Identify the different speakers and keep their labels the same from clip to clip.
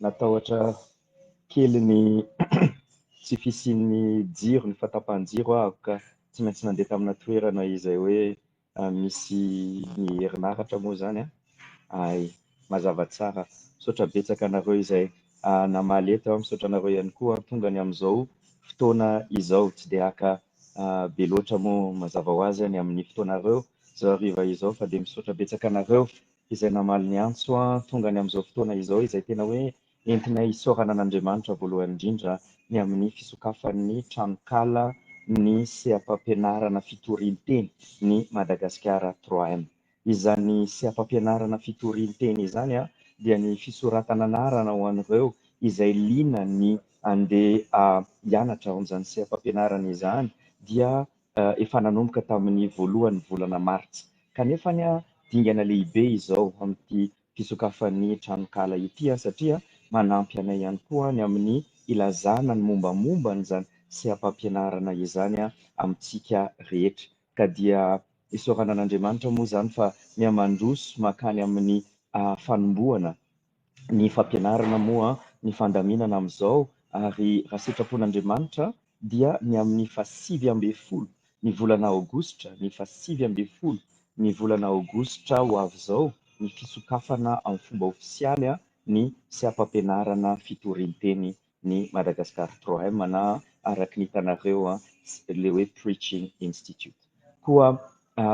Speaker 1: natahotra kely ny tsy fisian'ny jiro, ny fatapahan-jiro aho ka tsy maintsy nandeha tamina toerana izay hoe misy ny herinaratra moa zany ay mazava tsara. Misaotra betsaka anareo izay namaly eto, misaotra anareo ihany koa tonga ny amin'izao fotoana izao, tsy dia haka be loatra moa mazava ho azy ny amin'ny fotoanareo zao hariva izao, fa dia misaotra betsaka anareo izay namaly ny antso tonga ny amin'izao fotoana izao izay tena hoe entina isaorana an'Andriamanitra voalohany indrindra ny amin'ny fisokafan'ny Tranokalan'Ny Seha-Pampianarana Fitorian-Teny ny Madagascar 3M. Izany Seha-Pampianarana Fitorian-Teny izany dia ny fisoratana anarana ho an'ireo izay liana ny andeha hianatra ao amin'izany Seha-Pampianarana izany dia efa nanomboka tamin'ny voalohan'ny volana Martsa. Kanefa dingana lehibe izao amin'ity fisokafan'ny Tranokala ity satria manampy anay ihany koa ny amin'ny ilazana ny mombamomba n'izany Seha-Pampianarana izany amintsika rehetra. Ka dia isaorana an'Andriamanitra moa zany fa mihamandroso makany amin'ny fanombohana ny fampianarana moa ny fandaminana amin'izao, ary raha sitrapon'Andriamanitra dia ny amin'ny fa 7 ny volana Aogositra, ny fa 7 ny volana Aogositra ho avy izao ny fisokafana amin'ny fomba ofisialy ny Seha-Pampianarana Fitorian-Teny ny Madagascar 3M na araky ny hitanareo le hoe Preaching Institute. Koa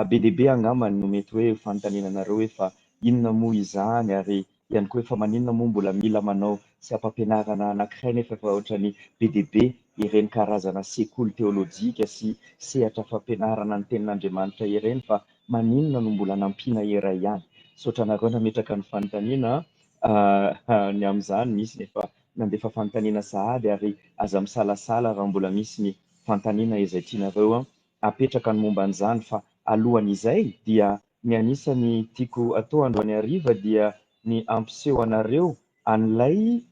Speaker 1: be dia be angambany no mety hoe fanontaniana anareo hoe fa inona moa izany, ary ihany koa efa maninona moa mbola mila manao Seha-Pampianarana anankiray nefa efa ohatran'ny be dia be ireny karazana sekoly teolojika sy sehatra fampianarana ny tenin'Andriamanitra ireny, fa maninona no mbola nampiana iray ihany. Saotra anareo nametraka ny fanontaniana ny amin'izany misy nefa nandefa fanontaniana sahady, ary aza misalasala raha mbola misy ny fanontaniana izay tianareo apetraka ny momba an'izany. Fa alohan'izay dia ny anisany tiako atao androany hariva dia ny ampiseho anareo an'ilay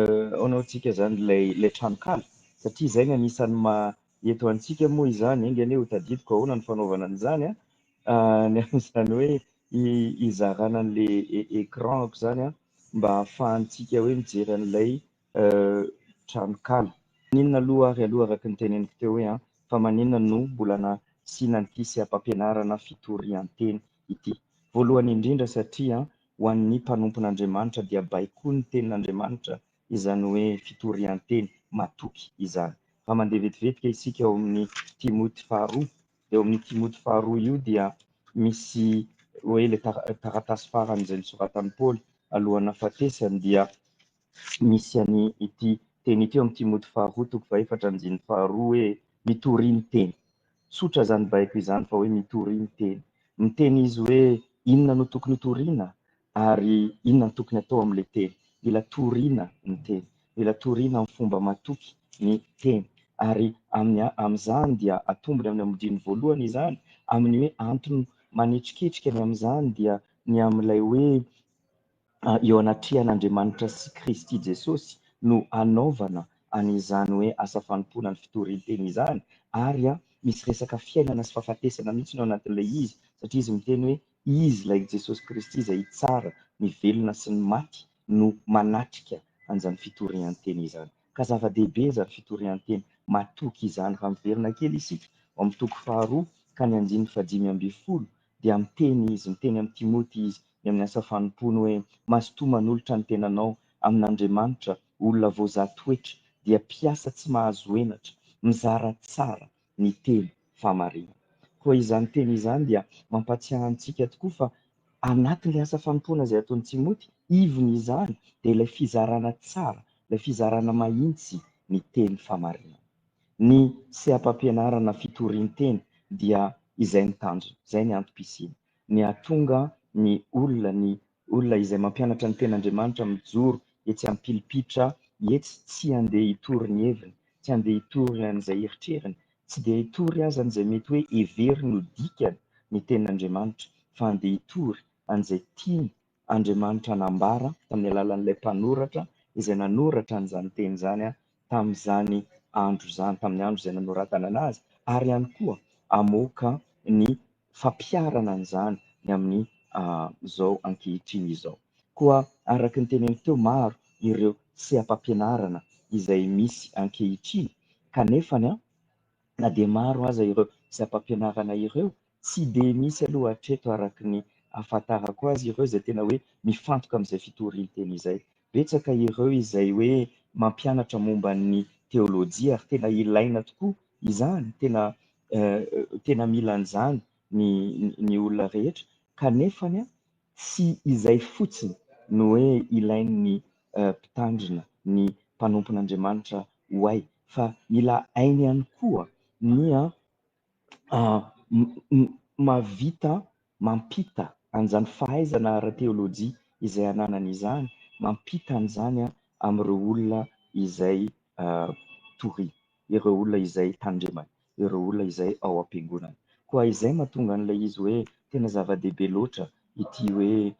Speaker 1: anaontsika zany ilay tranokala, satria izay ny anisany eto antsika moa izany engany ho tadidiko ahoana ny fanaovana an'izany ny amin'izany hoe izarana an'le écranko zany mba ahafahantsika hoe mijery an'ilay tranokala. Maninona aloha ary aloha araka ny teneniko teo hoe fa maninona no mbola nasiana ity Seha-Pampianarana Fitorian-Teny ity. Voalohany indrindra satria ho an'ny mpanompon'Andriamanitra dia baikoa ny tenin'Andriamanitra izany hoe Fitorian-Teny matoky izany. Raha mandeha vetivetika isika ao amin'ny Timoty faharoa, eo amin'ny Timoty faharoa io dia misy hoe le taratasy farany izay nisoratan'i Paoly alohana fatesany, dia misy any ity teny ity amin'ny Timoty faharoa toko faha 4:2 hoe mitory ny teny. Tsotra zany baiko izany fa hoe mitory ny teny, miteny izy hoe inona no tokony toriana ary inona no tokony atao amin'ilay teny. Mila toriana ny teny, mila toriana amin'ny fomba matoky ny teny, ary amin'izany dia atombony amin'ny amodiny voalohany izany amin'ny hoe antony manetriketrika ny amin'izany dia ny amin'ilay hoe eo anatrihan'Andriamanitra sy Kristy Jesosy no anaovana an'izany hoe asa fanompoana ny fitorian-teny izany, ary misy resaka fiainana sy fahafatesana mihitsy ao anatin'ilay izy, satria izy miteny hoe izy ilay Jesosy Kristy izay tsara ny velona sy ny maty no manatrika an'izany fitorian-teny izany. Ka zava-dehibe izany fitorian-teny matoky izany. Raha miverina kely isika amin'ny toko faharoa ka ny 5:20 dia miteny izy, miteny amin'ny Timoty izy ny amin'ny asa fanompoana hoe mazotoa manolotra ny tenanao amin'Andriamanitra, olona voazaha toetra, dia mpiasa tsy mahazo henatra, mizara tsara ny teny famarinana. Koa izany teny izany dia mampatsiahy antsika tokoa fa anatin'ilay asa fanompoana izay ataon'i Timoty, ivony izany dia ilay fizarana tsara, ilay fizarana mahitsy ny teny famarinana. Ny Seha-Pampianarana Fitorian-Teny dia izay ny tanjona, izay ny antom-pisiana, ny ahatonga ny olona izay mampianatra ny ten'Andriamanitra mijoro etsy ampilipitra etsy, tsy andeha hitory ny heviny, tsy andeha hitory an'izay eritreriny, tsy dia hitory aza an'izay mety hoe heveriny ho dikany ny tenin'Andriamanitra, fa andeha hitory an'izay tiany Andriamanitra nambara tamin'ny alalan'ilay mpanoratra izay nanoratra an'izany teny izany tamin'izany andro izany, tamin'ny andro izay nanoratana anazy, ary ihany koa hamoaka ny fampiarana an'izany ny amin'ny izao ankehitriny izao. koa araka ny teneny teo maro ireo seha-pampianarana izay misy ankehitriny kanefany na dia maro aza ireo seha-pampianarana ireo tsy de misy aloha hatreto araky ny ahafantarako azy ireo izay tena hoe mifantoka amin'izay fitorian-teny izay. Betsaka ireo izay hoe mampianatra momba ny teolojia ary tena ilaina tokoa izany, tena mila an'izany ny olona rehetra kanefany tsy izay fotsiny no hoe ilain'ny mpitandrina ny mpanompon'Andriamanitra hoay, fa mila hainy ihany koa ny mavita mampita an'izany fahaizana ara-teolojia izay ananany izany, mampita an'izany amin'ireo olona izay tory, ireo olona izay tandremany, ireo olona izay ao am-piangonana. Koa izay mahatonga an'ilay izy hoe tena zava-dehibe loatra ity hoe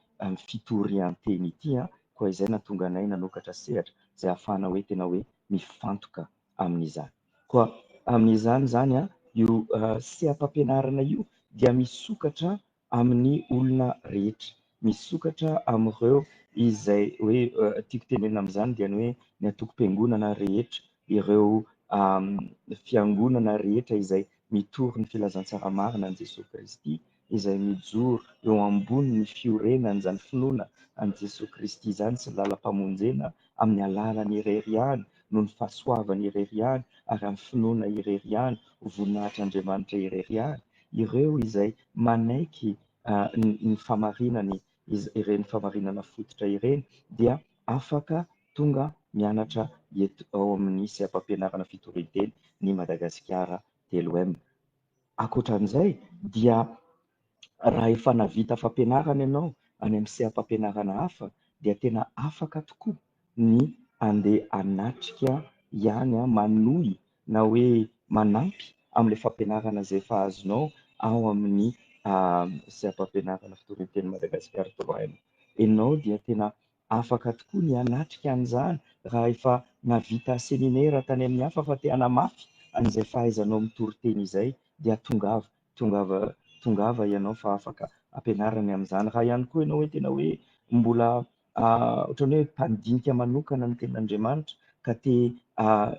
Speaker 1: fitorian-teny ity, koa izay nahatonga anay nanokatra sehatra izay ahafahana hoe tena hoe mifantoka amin'izany. Koa amin'izany zany io seha-pampianarana io dia misokatra amin'ny olona rehetra, misokatra amin'ireo izay hoe tiako tenenina amin'izany dia ny hoe ny antoko-piangonana rehetra, ireo fiangonana rehetra izay mitory ny filazantsara marina an' Jesosy Kristy, izay mijoro eo ambonin'ny fiorenan'izany finoana an' Jesosy Kristy izany sy lalam-pamonjena amin'ny alalany irery ihany no ny fahasoavany irery ihany ary amin'ny finoana irery ihany, voninahitr'Andriamanitra irery ihany, ireo izay manaiky ny famarinany ireny famarinana fototra ireny dia afaka tonga mianatra eto ao amin'ny seha-pampianarana fitorian-teny ny Madagascar 3M. Ankoatran'izay dia raha efa navita fampianarana ianao any amin'ny seha-pampianarana hafa dia tena afaka tokoa ny andeha hanatrika ihany manohy na hoe manampy amin'ilay fampianarana izay efa azonao ao amin'ny seha-pampianarana fitorian-teny Madagascar 3M. Ianao dia tena afaka tokoa ny hanatrika an'izany raha efa navita seminera tany amin'ny hafa fa te hanamafy an'izay fahaizanao mitory-teny izay dia tongava ianao fa afaka ampianarana amin'izany. Raha ihany koa ianao hoe tena hoe mbola ohatrany hoe mpandinika manokana ny tenin'Andriamanitra ka te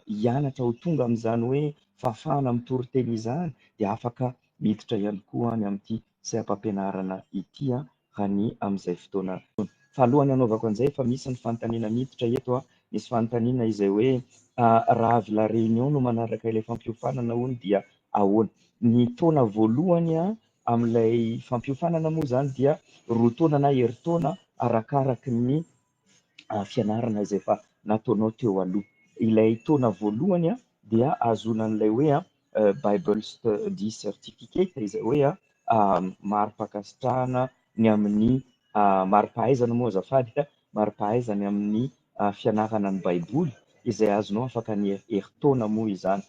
Speaker 1: hianatra ho tonga amin'izany hoe fahafahana mitory-teny izany dia afaka miditra ihany koa any amin'ity seha-pampianarana ity raha ny amin'izay fotoana. Fa alohan'ny hanaovako an'izay efa misy ny fanontaniana miditra eto, misy fanontaniana izay hoe raha avy la réunion no manaraka ilay fampiofanana hono dia ahoana? Ny taona voalohany amin'ilay fampiofanana moa izany dia 2 taona na 2 taona arakaraky ny fianarana izay efa nataonao teo aloha. Ilay taona voalohany dia azona an'ilay hoe Bible Study Certificate izay hoe mari-pakasitrahana ny amin'ny mari-pahaizana moa azafady, mari-pahaizana amin'ny fianarana ny Baiboly izay azonao afaka ny herintaona moa izany.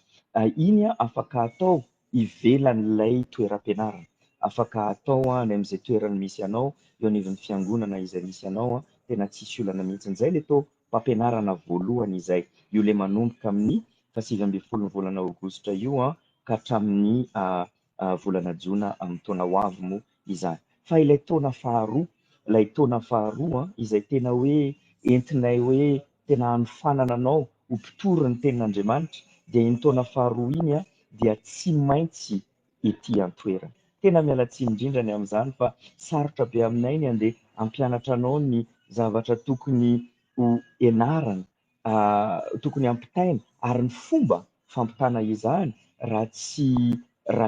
Speaker 1: Iny afaka atao ivelan'ilay toeram-pianarana, afaka atao any amin'izay toerana misy anao, eo anivon'ny fiangonana izay misy anao, tena tsisy olana mihitsy. Izay ilay taom-pampianarana voalohany izay, io ilay manomboka amin'ny 18 volana aogositra io ka hatramin'ny volana jona amin'ny taona ho avy moa izany. Fa ilay taona faharoa, ilay taona faharoa izay tena hoe entinay hoe tena hanofanana anao ho mpitory ny tenin'Andriamanitra dia iny taona faharoa iny dia tsy maintsy ety an-toerana. Tena miala tsiny indrindra ny amin'izany fa sarotra be aminay ny andeha hampianatra anao ny zavatra tokony ho ianarana, tokony hampitaina ary ny fomba fampitana izany raha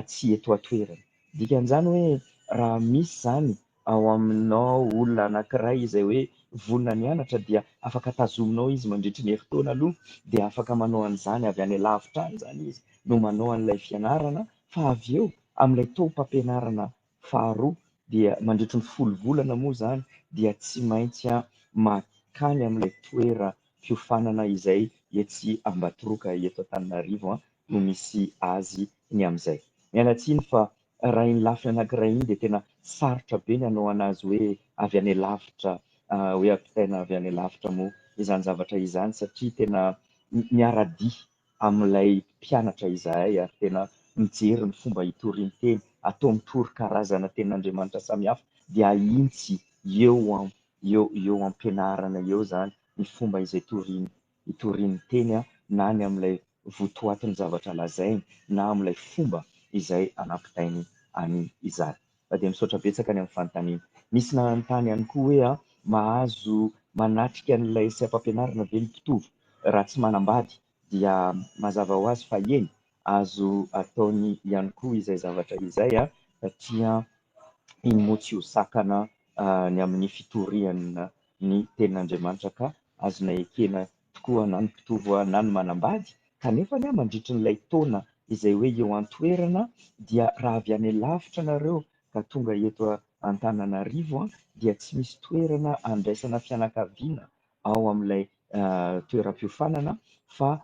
Speaker 1: tsy eto an-toerana. Dikan'izany hoe raha misy zany ao aminao olona anankiray izay hoe vonona nianatra dia afaka tazominao izy mandritra ny herintaona aloha dia afaka manao an'izany avy any lavitra any izany izy no manao an'ilay fianarana, fa avy eo amin'ilay taom-pampianarana faharoa dia mandritra ny 10 volana moa izany dia tsy maintsy makany amin'ilay toeram-piofanana izay etsy Ambatoroka eto Antananarivo no misy azy ny amin'izay. Miala tsiny fa raha iny lafiny anankiray iny dia tena sarotra be ny hanao anazy hoe avy any lavitra, hoe ampitaina avy any lavitra moa izany zavatra izany satria tena miara-dihy amin'ilay mpianatra izahay ary tena mijery ny fomba hitorian-teny, atao mitory karazana tenin'Andriamanitra samihafa dia ahintsy eo eo ampianarana eo zany ny fomba izay itorian'ny teny na ny amin'ilay votoatin'ny zavatra lazainy na amin'ilay fomba izay anampitainy any izany. Dia misaotra betsaka any amin'ny fanontaniana. Misy nanontany ihany koa hoe mahazo manatrika an'ilay seha-pampianarana ve ny mpitovo raha tsy manambady, dia mazava ho azy fa eny azo ataony ihany koa izay zavatra izay satria iny moa tsy ho sakana ny amin'ny fitorian'ny tenin'Andriamanitra ka azona ekena tokoa na ny mpitovo na ny manambady, kanefa ny mandritra n'ilay taona izay hoe eo an-toerana dia raha avy any lavitra nareo ka tonga eto Antananarivo dia tsy misy toerana andraisana fianakaviana ao amin'ilay toeram-piofanana fa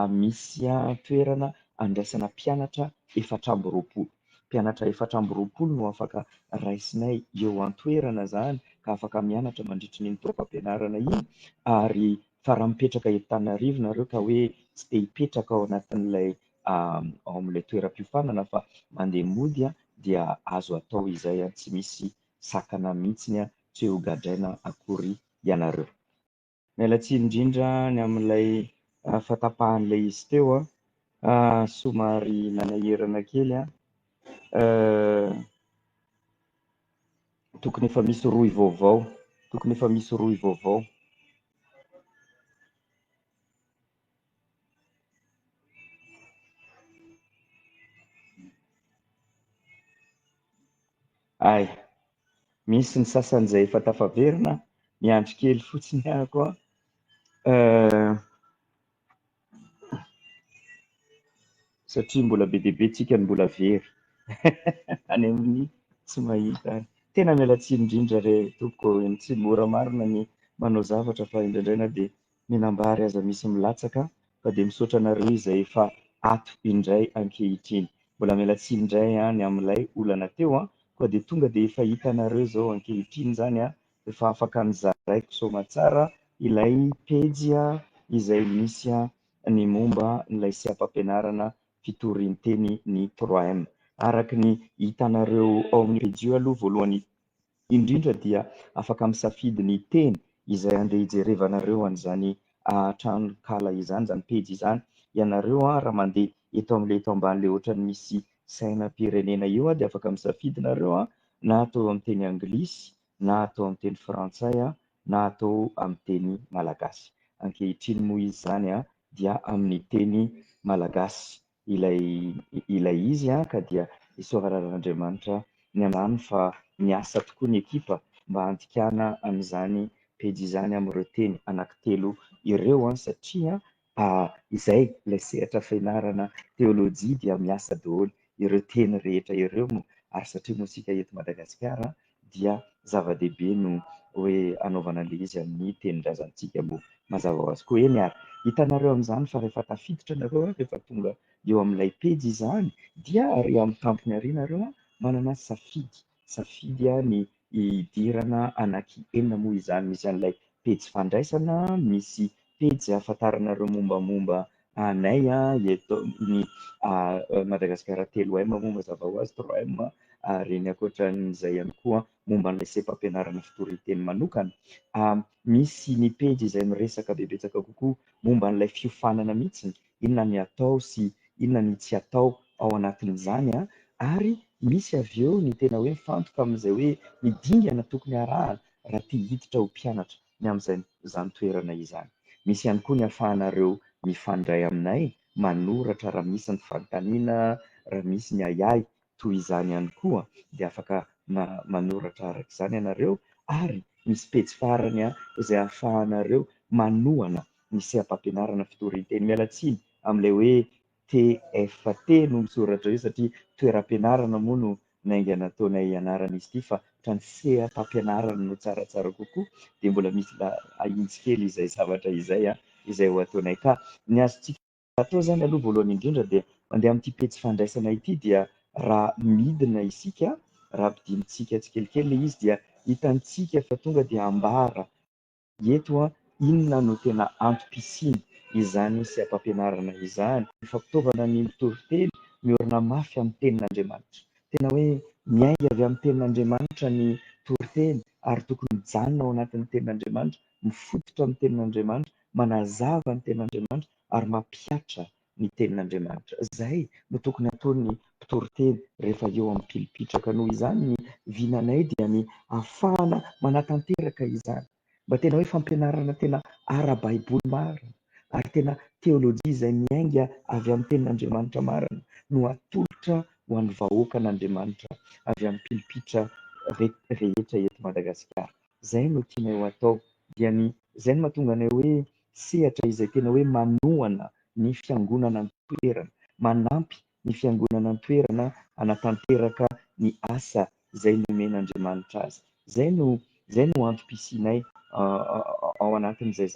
Speaker 1: misy toerana andraisana mpianatra 420. Mpianatra 420 no afaka raisinay eo an-toerana zany ka afaka mianatra mandritra n'iny taom-pampianarana iny, ary fa raha mipetraka eto Antananarivo nareo ka hoe tsy te hipetraka ao anatin'ilay ao amin'ilay toeram-piofanana fa mandeha mody dia azo atao izay tsy misy sakana mihitsiny tsy ho gadraina akory ianareo. Miala tsiny indrindra ny amin'ilay fatapahan'ilay izy teo somary nanaherana kely tokony efa misy roy vaovao. Ay, misy ny sasan'izay efa tafaverina, miandry kely fotsiny koa satria mbola be dia be tsika ny mbola very any amin'ny tsy mahita. Tena miala tsiny indrindra re tompoko, tsy mora marina ny manao zavatra fa indraindraina dia minambary aza misy milatsaka, fa dia misaotra anareo izay efa ato indray ankehitriny. Mbola miala tsiny indray ny amin'ilay olana teo koa dia tonga dia efa hitanareo zao ankehitriny zany efa afaka nizaraiko soma tsara ilay pejy izay misy ny momba n'ilay seha-pampianarana Fitorian-Teny ny 3M. Araka ny hitanareo ao amin'ny pejy io aloha, voalohany indrindra dia afaka misafidy ny teny izay andeha hijerevanareo an'izany tranokala izany, zany pejy izany. Ianareo raha mandeha eto amin'ilay eto amban'ilay ohatran'ny misy sainam-pirenena io dia afaka misafidinareo na atao amin'ny teny anglisy, na atao amin'ny teny frantsay, na atao amin'ny teny malagasy. Ankehitriny moa izy zany dia amin'ny teny malagasy ilay izy ka dia isoaran'Andriamanitra ny amin'any fa niasa tokoa ny ekipa mba handikana amin'izany pejy izany amin'ireo teny anankitelo ireo satria izay ilay sehatra fianarana teolojia dia miasa daholo ireo teny rehetra ireo ary satria moa isika eto Madagasikara dia zava-dehibe no hoe anaovana ilay izy amin'ny tenin-drazantsika mbo mazava ho azy koa eny ary hitanareo amin'izany fa rehefa tafiditra nareo rehefa tonga eo amin'ilay pejy izany dia ary amin'ny tampony nareo manana safidy ny idirana anaky enina moa izany. Misy an'ilay pejy fandraisana, misy pejy ahafantaranareo mombamomba anay eto ny Madagascar 3M moa mazava ho azy 3M ary ny ankoatran'izay ihany koa momba n'ilay seha-pampianarana Fitorian-Teny manokana. Misy ny pejy izay miresaka bebetsaka kokoa momba n'ilay fiofanana mihitsy, inona ny atao sy inona ny tsy atao ao anatin'izany ary misy avy eo ny tena hoe mifantoka amin'izay hoe midingana tokony arahana raha tia hiditra ho mpianatra ny amin'izany toerana izany. Misy ihany koa ny ahafahanareo mifandray aminay, manoratra raha misy ny fanontaniana, raha misy ny ayay toy izany ihany koa dia afaka manoratra araka izany ianareo, ary misy pejy farany izay ahafahanareo manohana ny seha-pampianarana Fitorian-Teny. Miala tsiny amin'ilay hoe TFT no misoratra io satria toeram-pianarana moa no naingana nataonay ianarana izy ity, fa ohatran'ny seha-pampianarana no tsaratsara kokoa dia mbola misy ahitsy kely izay zavatra izay ho ataonay ka. Ny azontsika atao zany aloha voalohany indrindra dia mandeha amin'ity pejy fandraisana ity dia raha midina isika, raha ampidinintsika tsikelikely izy dia hitantsika fa tonga dia ambara eto inona no tena antom-pisiny izany seha-pampianarana izany. Fampitaovana ny mitory-teny miorina mafy amin'ny tenin'Andriamanitra. Tena hoe miainga avy amin'ny tenin'Andriamanitra ny tory-teny ary tokony mijanona ao anatin'ny tenin'Andriamanitra, mifototra amin'ny tenin'Andriamanitra, manazava ny tenin'Andriamanitra ary mampiatra ny tenin'Andriamanitra. Zay no tokony ataon'ny mpitory-teny rehefa eo amin'ny pilipitraka. Noho izany ny vinanay dia ny ahafahana manatanteraka izany, mba tena hoe fampianarana tena ara-baiboly marina ary tena teolojia izay miainga avy amin'ny tenin'Andriamanitra marina no atolotra ho an'ny vahoakan'Andriamanitra avy amin'ny pilipitra rehetra eto Madagasikara. Zay no tianay ho atao, dia zay no mahatonga anay hoe sehatra izay tena hoe manohana ny fiangonana ny toerana, manampy ny fiangonana ny toerana hanatanteraka ny asa izay nomen'Andriamanitra azy. Zay no antom-pisianay ao anatin'izay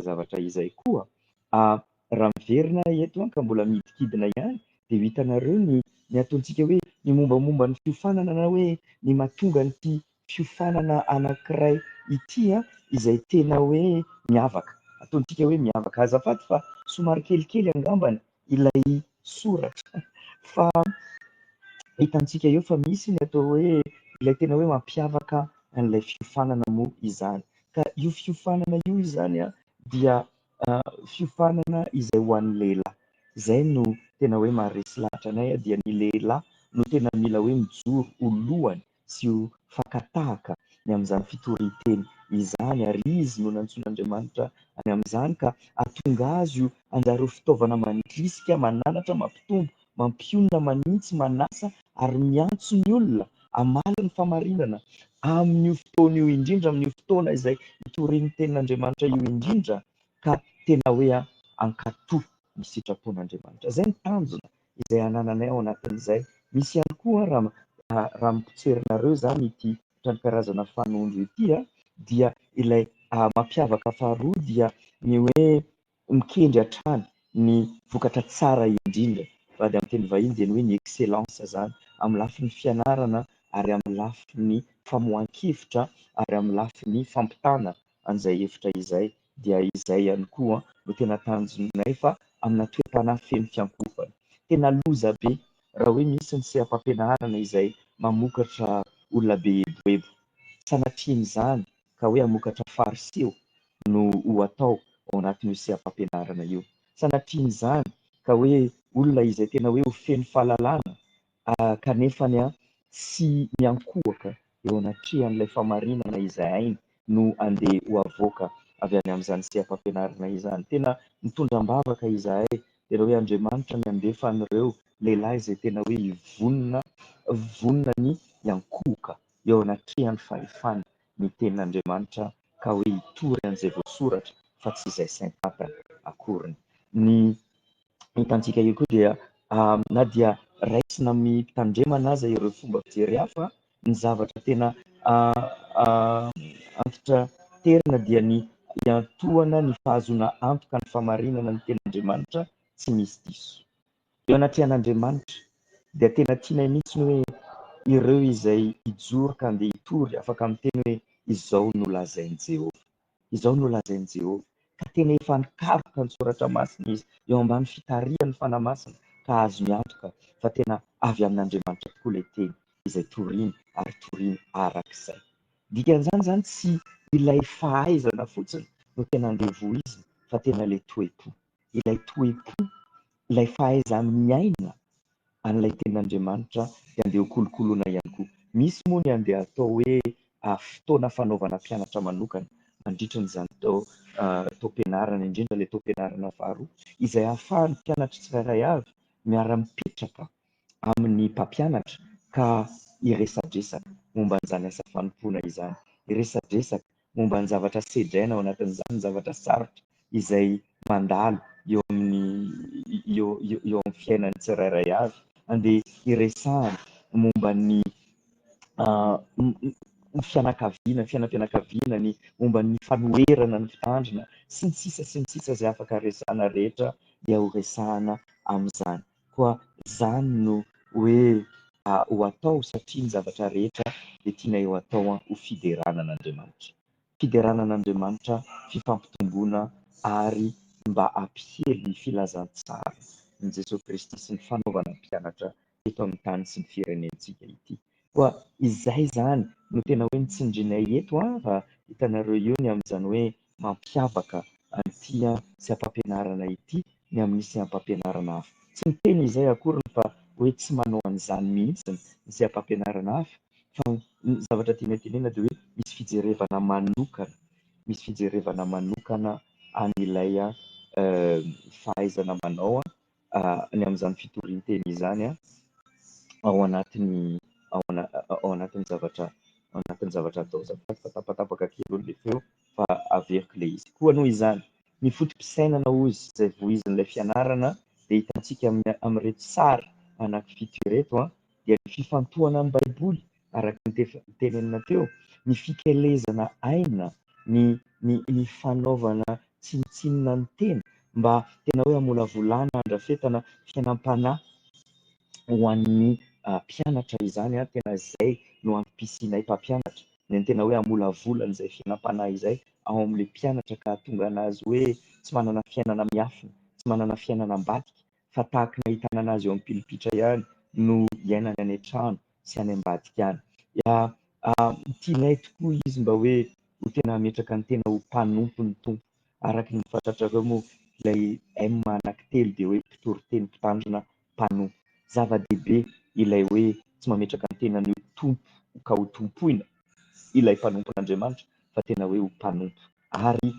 Speaker 1: zavatra izay koa. Raha miverina eto ka mbola midikidina ihany dia hitanareo ny ataontsika hoe ny mombamomba ny fiofanana na hoe ny mahatonga nyity fiofanana anankiray ity izay tena hoe miavaka. Ataontsika hoe miavaka. Azafady fa somary kelikely angambany ilay soratra fa hitantsika eo fa misy ny atao hoe ilay tena hoe mampiavaka an'ilay fiofanana moa izany. Ka io fiofanana io izany dia fiofanana izay ho an'ny lehilahy. Zay no tena hoe maharesy lahatra anay dia ny lehilahy no tena mila hoe mijoro ho lohany sy ho fakatahaka ny amin'izany fitoria-teny izany, ary izy no nantsoin'Andriamanitra any amin'izany ka ahatonga azy io anjareo fitaovana mandrisika, mananatra, mampitombo, mampionona, manitsy, manasa ary miantso ny olona hamala ny famarinana amin'io fotoana io indrindra, amin'io fotoana izay hitorian'ny tenin'Andriamanitra io indrindra, ka tena hoe ankatohy ny sitrapon'Andriamanitra. Zay ny tanjona izay anananay ao anatin'izay. Misy ihany koa raha mipitserinareo zany ity karazana fanondro ity dia ilay mampiavaka faharoa dia ny hoe mikendry hatrany ny vokatra tsara indrindra, fa dia amin'ny teny vahiny dia ny hoe ny excellence zany amin'ny lafin'ny fianarana ary amin'ny lafin'ny famohan-kevitra ary amin'ny lafin'ny fampitana an'izay hevitra izay. Dia izay ihany koa no tena tanjonay fa amina toe-panahy feno fiankofana. Tena loza be raha hoe misy ny Seha-Pampianarana izay mamokatra olona be ebo. Sanatrian'izany ka hoe hamokatra fariseho no ho atao ao anatin'io Seha-Pampianarana io. Sanatrian'izany ka hoe olona izay tena hoe ho feno fahalalana kanefa tsy miankohaka eo anatrehan'ilay famarinana izay hainy no andeha ho avoaka avy any amin'izany Seha-Pampianarana izany. Tena mitondram-bavaka izahay, tena hoe Andriamanitra ny andefa an'ireo lehilahy izay tena hoe vonona ny hiankohoka eo anatrehan'ny fahefana ny tenin'Andriamanitra ka hoe hitory an'izay voasoratra fa tsy izay sain-tapany akoriny. Ny hitantsika io koa dia na dia raisina mitandremana aza ireo fomba fijery hafa, ny zavatra tena antitra terina dia ny hiantohana ny fahazona antoka ny famarinana ny tenin'Andriamanitra tsy misy diso. Eo anatrehan'Andriamanitra dia tena tianay mihitsy hoe ireo izay hijoro ka andeha hitory afaka miteny hoe izao no lazain'i Jehovah, izao no lazain'i Jehovah, ka tena efa nikaroka ny soratra masina izy eo ambany fitarihan'ny fanamasina ka azo miantoka fa tena avy amin'Andriamanitra tokoa ilay teny izay toriany ary toriany arak'izay. Dikan'izany zany tsy ilay fahaizana fotsiny no tena andevoizina fa tena ilay toe-po, ilay fahaizana miaina an'ilay tenin'Andriamanitra dia andeha ho kolokoloina ihany koa. Misy moa ny andeha atao hoe fotoana fanaovana mpianatra manokana mandritra n'izany taom-pianarana, indrindra ilay taom-pianarana faharoa izay ahafahan'ny mpianatra tsirairay avy miara-mipetraka amin'ny mpampianatra ka hiresadresaka momba an'izany asa fanompoana izany, hiresadresaka momba ny zavatra sedraina ao anatin'izany, zavatra sarotra izay mandalo eo amin'ny fiainan'ny tsirairay avy, andeha hiresahana momba ny fianakaviana, ny momba ny fanoherana ny fitandrina sy ny sisa izay afaka resahana rehetra dia ho resahana amin'izany. Koa izany no hoe ho atao satria ny zavatra rehetra dia tianay ho atao ho fideranan'Andriamanitra. Fideranan'Andriamanitra, fifampitomboana ary mba hampihely ny filazantsara ny Jesosy Kristy sy ny fanaovana mpianatra eto amin'ny tany sy ny firenentsika ity. Koa izay zany no tena hoe nitsindrinay eto raha hitanareo io ny amin'izany hoe mampiavaka an'ity seha-pampianarana ity ny amin'ny seha-pampianarana hafa. Tsy miteny izay akory fa hoe tsy manao an'izany mihitsy ny seha-pampianarana hafa, fa ny zavatra tiana tenena dia hoe misy fijerevana manokana, misy fijerevana manokana an'ilay fahaizana manao ny amin'izany fitorian-teny izany ao anatin'ny zavatra atao. Zavatra tapatapaka kely ilay feo fa averiko ilay izy. Koa noho izany, ny fotom-pisainana ozy izay voizin'ilay fianarana dia hitantsika amin'ireto sary anankifito ireto dia ny fifantohana amin'ny baiboly araka ny tenenina teo, ny fikelezana aina, ny fanaovana tsinontsinona ny tena mba tena hoe hamolavolana andrafetana fiainam-panahy ho an'ny mpianatra izany tena izay no ampisianay mpampianatra ny tena hoe hamolavolana izay fiainam-panahy izay ao amin'ilay mpianatra ka tonga anazy hoe tsy manana fiainana miafina, tsy manana fiainana ambadika fa tahaka ny ahitana anazy eo amin'ny pilipitra ihany no iainany any an-trano sy any ambadika any. Tianay tokoa izy mba hoe ho tena hametraka ny tena ho mpanompo ny tompo araka ny fantatrareo moa ilay M anankitelo dia hoe mpitory-teny mpitandrina mpanompo. Zava-dehibe ilay hoe tsy mametraka ny tenany ho tompo ka ho tompoina ilay mpanompon'Andriamanitra fa tena hoe ho mpanompo. Ary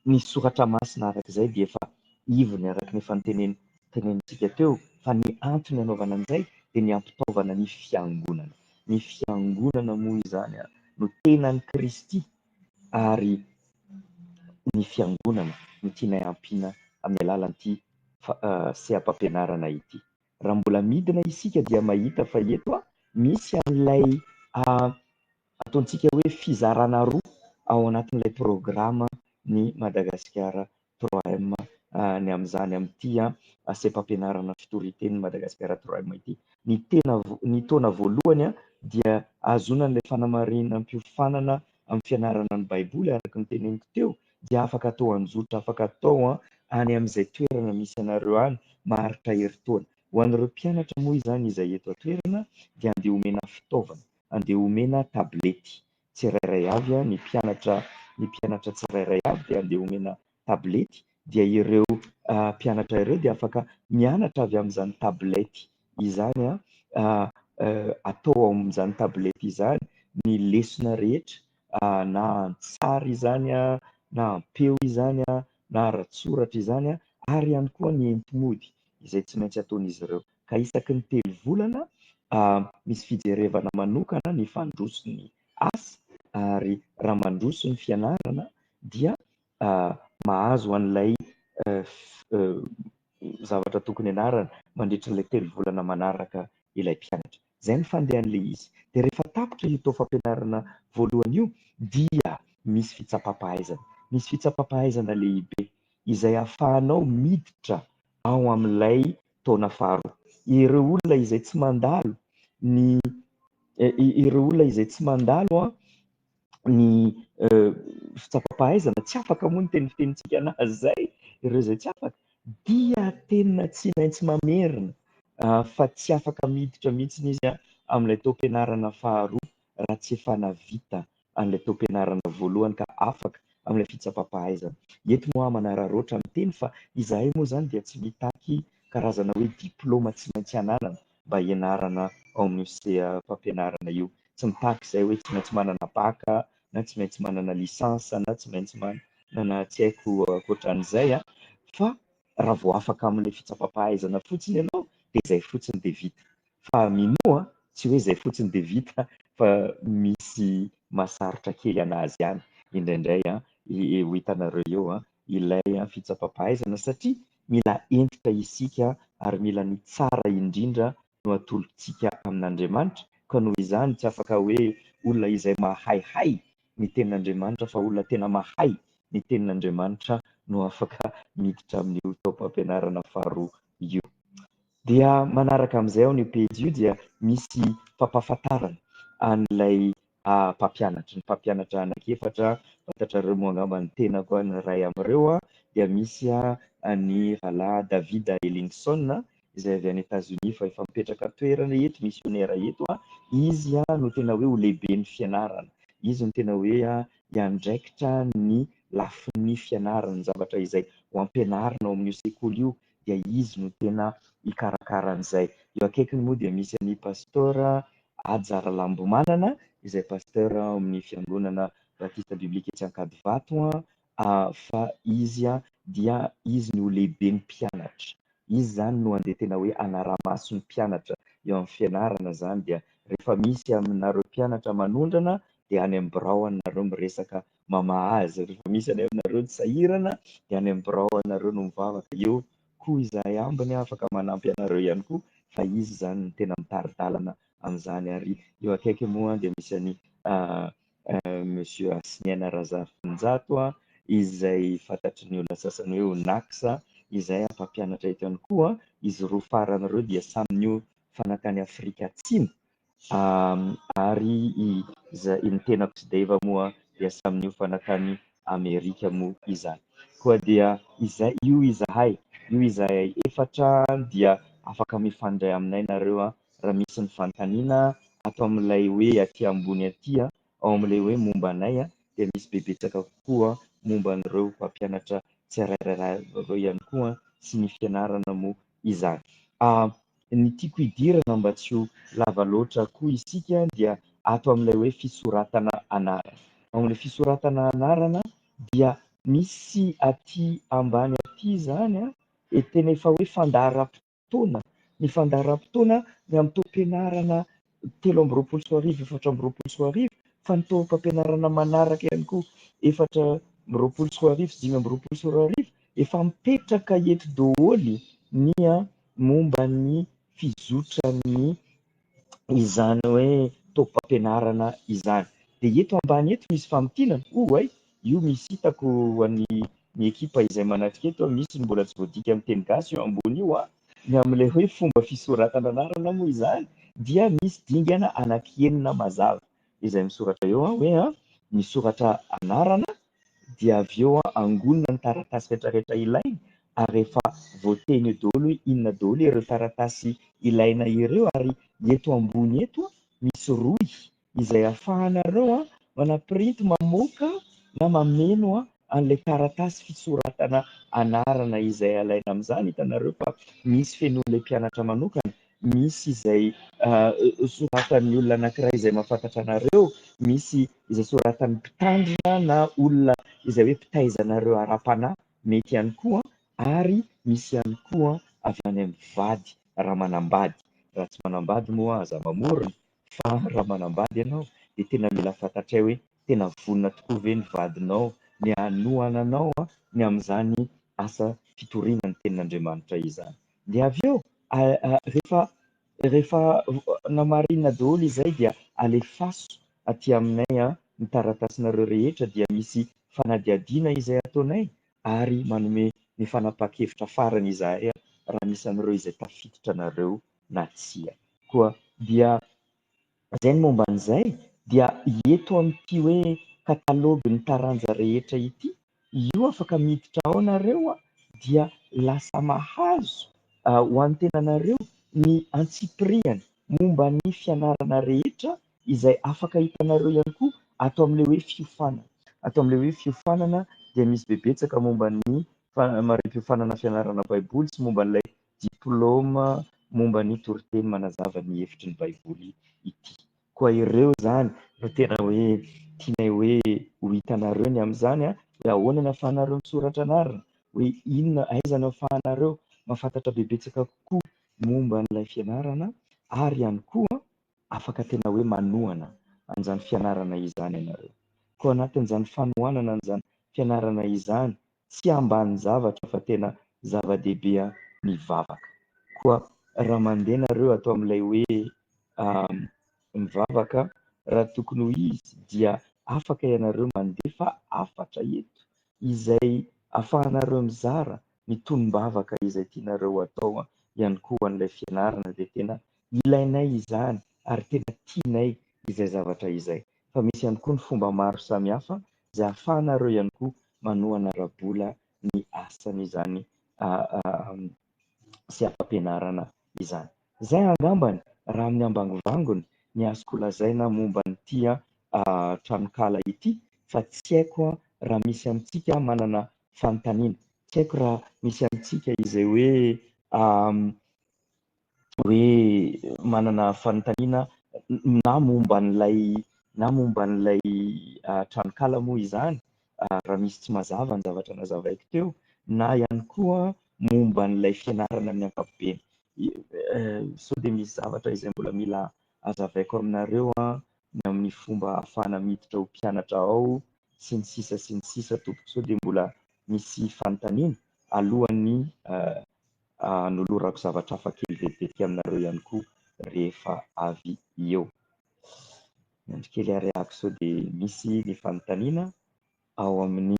Speaker 1: ny soratra masina arak'izay dia efa ivony araka ny efa tenenintsika teo fa ny antony anaovana an'izay dia ny ampitaovana ny fiangonana. Ny fiangonana moa izany no tenan'ny Kristy ary ny fiangonana no tianay ampiana amin'ny alalan'ity seha-pampianarana ity. Raha mbola midina isika dia mahita fa eto misy an'ilay ataontsika hoe fizarana roa ao anatin'ilay programa ny Madagascar 3M ny amin'izany amin'ity seha-pampianarana fitorian-teny Madagascar 3M ity. Ny taona voalohany dia ahazoana an'ilay fanamarinan-piofanana amin'ny fianarana ny baiboly araka ny teneniko teo dia afaka atao anjotra, afaka atao any amin'izay toerana misy anareo any maharitra herintaona. Ho an'ireo mpianatra moa izany izay eto an-toerana dia andeha omena fitaovana, andeha omena tablety tsirairay avy ny mpianatra tsirairay avy dia andeha omena tablety dia ireo mpianatra ireo dia afaka mianatra avy amin'izany tablety izany atao ao amin'izany tablety izany ny lesona rehetra na an-tsary izany na am-peo izany na ara-tsoratra izany ary ihany koa ny enti-mody izay tsy maintsy ataon'izy ireo. Ka isaky ny telo volana misy fijerevana manokana ny fandroso ny asa ary raha mandroso ny fianarana dia mahazo an'ilay zavatra tokony anarana mandritra ilay telo volana manaraka ilay mpianatra. Izay ny fandehan'ilay izy. Dia rehefa tapitra io tao fampianarana voalohany io dia misy fitsapam-pahaizana. Misy fitsapam-pahaizana lehibe izay ahafahanao miditra ao amin'ilay taona faharoa. Ireo olona izay tsy mandalo ny fitsapam-pahaizana tsy afaka moa ny tenitenitsika anazy izay, ireo izay tsy afaka dia tena tsy maintsy mamerina fa tsy afaka miditra mihitsy izy amin'ilay taom-pianarana faharoa raha tsy efa navita an'ilay taom-pianarana voalohany ka afaka amin'ilay fitsapam-pahaizana. Eto moa manararaotra miteny fa izahay moa izany dia tsy mitaky karazana hoe diplôma tsy maintsy ananana mba hianarana ao amin'io seha-pampianarana io. Tsy mitaky izay hoe tsy maintsy manana baka na tsy maintsy manana lisansa na tsy maintsy manana tsy haiko ankoatran'izay fa raha vao afaka amin'ilay fitsapam-pahaizana fotsiny ianao dia izay fotsiny dia vita. Fa minoa tsy hoe izay fotsiny dia vita fa misy mahasarotra kely anazy ihany indraindray ho hitanareo eo ilay fitsapam-pahaizana satria mila entitra isika ary mila ny tsara indrindra no atolontsika amin'Andriamanitra ka noho izany tsy afaka hoe olona izay mahaihay ny tenin'Andriamanitra fa olona tena mahay ny tenin'Andriamanitra no afaka miditra amin'io taom-pampianarana faharoa io. Dia manaraka amin'izay ao ny pejy io dia misy fampahafantarana an'ilay mpampianatra. Ny mpampianatra anankiefatra fantatrareo moa angamba ny tena koa ny iray amin'ireo dia misy ny Rala David Ellingson izay avy any États-Unis fa efa mipetraka toerana eto, missionnaire eto izy no tena hoe ho lehibe ny fianarana. Izy no tena hoe hiandraikitra ny lafin'ny fianarana, zavatra izay ho ampianarina ao amin'io sekoly io dia izy no tena hikarakara an'izay. Eo akaikiny moa dia misy any pasteur Ajara Lambomanana izay pasteur amin'ny fiangonana Batista Biblika etsy Ankadivato fa izy dia izy no lehibe ny mpianatra. Izy zany no andeha tena hoe anara-maso ny mpianatra eo amin'ny fianarana zany, dia rehefa misy aminareo mpianatra manondrana dia any amin'ny birao anareo miresaka mamahazy, rehefa misy any aminareo ny sahirana dia any amin'ny birao anareo no mivavaka. Eo koa izahay ambiny afaka manampy anareo ihany koa, fa izy zany no tena mitari-dalana amin'izany. Ary eo akaiky moa dia misy any monsieur Asiniana Razafinjato izay fantatry ny olona sasany hoe Onaksa, izay mpampianatra eto ihany koa. Izy roa faran'ireo dia samy nio fanakany Afrika Atsimo, ary ny tenako tsy deva moa dia samy nio fanakany Amerika moa izany. Koa dia io izahay efatra dia afaka mifandray aminay nareo raha misy ny fanontaniana ato amin'ilay hoe aty ambony aty ao amin'ilay hoe momba anay dia misy bebetsaka kokoa momba an'ireo mpampianatra tsirairay ireo ihany koa sy ny fianarana moa izany. Ny tiako hidirana mba tsy ho lava loatra koa isika dia ato amin'ilay hoe fisoratana anarana. Ao amin'ilay fisoratana anarana dia misy aty ambany aty zany tena efa hoe fandaharam-potoana. Ny fandaharam-potoana ny amin'ny taom-pianarana 3 amby roapolo sy 4 fa ny taom-pampianarana manaraka ihany koa 4 amby roapolo sy 5 sy 5 amby roapolo sy 2 efa mipetraka eto daholo ny momba ny fizotran'ny izany hoe taom-pampianarana izany. Dia eto ambany eto misy famotinana io misy hitako an'ny ekipa izay manatrika eto, misy mbola tsy voadika amin'ny teny gasy eo ambony io ny amin'ilay hoe fomba fisoratana anarana moa izany dia misy dingana anankienina mazava izay misoratra eo hoe misoratra anarana dia avy eo angonina ny taratasy rehetrarehetra ilaina, ary rehefa voateny daholo hoe inona daholo ireo taratasy ilaina ireo, ary eto ambony eto misy roy izay ahafahanareo manaprinty mamoaka na mameno an'ilay taratasy fisoratana anarana izay alaina amin'izany. Hitanareo fa misy fenon'ilay mpianatra manokana, misy izay soratan'ny olona anankiray izay mahafantatra anareo, misy izay soratan'ny mpitandrina na olona izay hoe mpitaizanareo ara-panahy mety ihany koa, ary misy ihany koa avy any amin'ny vady raha manambady. Raha tsy manambady moa aza mamorona, fa raha manambady ianao dia tena mila fantatray hoe tena vonona tokoa ve ny vadinao, ny hanohana anao ny amin'izany asa fitoriana ny tenin'Andriamanitra izany. Dia avy eo rehefa namarinina daholo izay dia alefaso aty aminay ny taratasinareo rehetra, dia misy fanadihadiana izay ataonay ary manome ny fanapa-kevitra farany izahay raha misy an'ireo izay tafiditra anareo na tsia. Koa dia izay ny momba an'izay dia eto amin'ity hoe katalogy ny taranja rehetra ity, io afaka miditra ao nareo dia lasa mahazo ho an'ny tenanareo ny antsipiriany momba ny fianarana rehetra izay afaka hitanareo ihany koa ato amin'ilay hoe fiofanana. Ato amin'ilay hoe fiofanana dia misy bebetsaka momba ny mari-piofanana fianarana baiboly sy momba n'ilay diplôma momba ny toriteny manazava ny hevitry ny baiboly ity. Koa ireo zany no tena hoe tianay hoe ho hitanareo ny amin'izany hoe ahoana ny ahafahanareo misoratra anarana, hoe inona aiza no ahafahanareo mahafantatra bebetsaka kokoa momba n'ilay fianarana, ary ihany koa afaka tena hoe manohana an'izany fianarana izany ianareo. Koa anatin'izany fanohanana an'izany fianarana izany tsy ambany zavatra fa tena zava-dehibe mivavaka. Koa raha mandeha nareo atao amin'ilay hoe mivavaka, raha tokony ho izy dia afaka ianareo mandefa afatra eto izay ahafahanareo mizara ny tonom-bavaka izay tianareo atao ihany koa an'ilay fianarana, dia tena ilainay izany ary tena tianay izay zavatra izay. Fa misy ihany koa ny fomba maro samihafa izay ahafahanareo ihany koa manohana rabola ny asany izany Seha-Pampianarana izany. Zay angambany raha amin'ny ambangovangony ny azoko lazaina momba n'ity tranokala ity, fa tsy haiko raha misy amintsika manana fanontaniana. Tsy haiko raha misy amintsika izay hoe manana fanontaniana na momba n'ilay tranokala moa izany, raha misy tsy mazava ny zavatra nazavaiko teo, na ihany koa momba n'ilay fianarana amin'ny ankapobeny. Sao dia misy zavatra izay mbola mila azavaiko aminareo ny amin'ny fomba ahafahana miditra ho mpianatra ao sy ny sisa tompoko. Sao dia mbola misy fanontaniana alohan'ny nolorako zavatra hafa kely vetivety aminareo ihany koa rehefa avy eo. Endrikely ariako sao dia misy ny fanontaniana ao amin'ny